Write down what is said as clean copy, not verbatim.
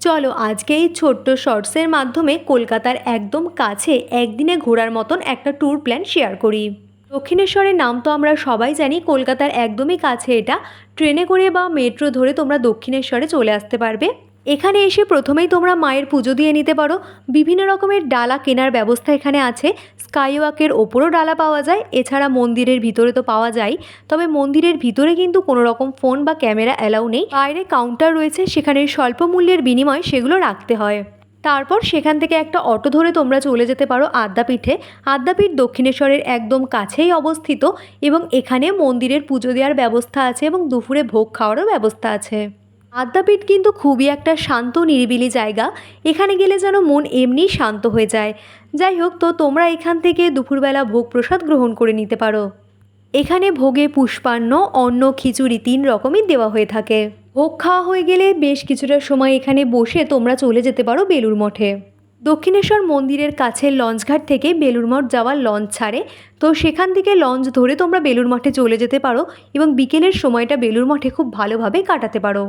চলো আজকে এই ছোট্ট শর্টসের মাধ্যমে কলকাতার একদম কাছে একদিনে ঘোরার মতন একটা ট্যুর প্ল্যান শেয়ার করি। দক্ষিণেশ্বরের নাম তো আমরা সবাই জানি, কলকাতার একদমই কাছে এটা। ট্রেনে করে বা মেট্রো ধরে তোমরা দক্ষিণেশ্বরে চলে আসতে পারবে। এখানে এসে প্রথমেই তোমরা মায়ের পুজো দিয়ে নিতে পারো। বিভিন্ন রকমের ডালা কেনার ব্যবস্থা এখানে আছে। স্কাইওয়াকের ওপরও ডালা পাওয়া যায়, এছাড়া মন্দিরের ভিতরে তো পাওয়া যায়, তবে মন্দিরের ভিতরে কিন্তু কোনো রকম ফোন বা ক্যামেরা অ্যালাউ নেই। বাইরে কাউন্টার রয়েছে, সেখানে স্বল্প মূল্যের বিনিময়ে সেগুলো রাখতে হয়। তারপর সেখান থেকে একটা অটো ধরে তোমরা চলে যেতে পারো আদ্যাপীঠে। আদ্যাপীঠ দক্ষিণেশ্বরের একদম কাছেই অবস্থিত এবং এখানে মন্দিরের পুজো দেওয়ার ব্যবস্থা আছে এবং দুপুরে ভোগ খাওয়ারও ব্যবস্থা আছে। আদ্যাপীঠ কিন্তু খুবই একটা শান্ত নিরিবিলি জায়গা, এখানে গেলে যেন মন এমনিই শান্ত হয়ে যায়। যাই হোক, তো তোমরা এখান থেকে দুপুরবেলা ভোগ প্রসাদ গ্রহণ করে নিতে পারো। এখানে ভোগে পুষ্পান্ন, অন্ন, খিচুড়ি 3 রকমই দেওয়া হয়ে থাকে। ভোগ খাওয়া হয়ে গেলে বেশ কিছুটা সময় এখানে বসে তোমরা চলে যেতে পারো বেলুড় মঠে। দক্ষিণেশ্বর মন্দিরের কাছে লঞ্চঘাট থেকে বেলুড় মঠ যাওয়ার লঞ্চ ছাড়ে, তো সেখান থেকে লঞ্চ ধরে তোমরা বেলুড় মঠে চলে যেতে পারো এবং বিকেলের সময়টা বেলুড় মঠে খুব ভালোভাবে কাটাতে পারো।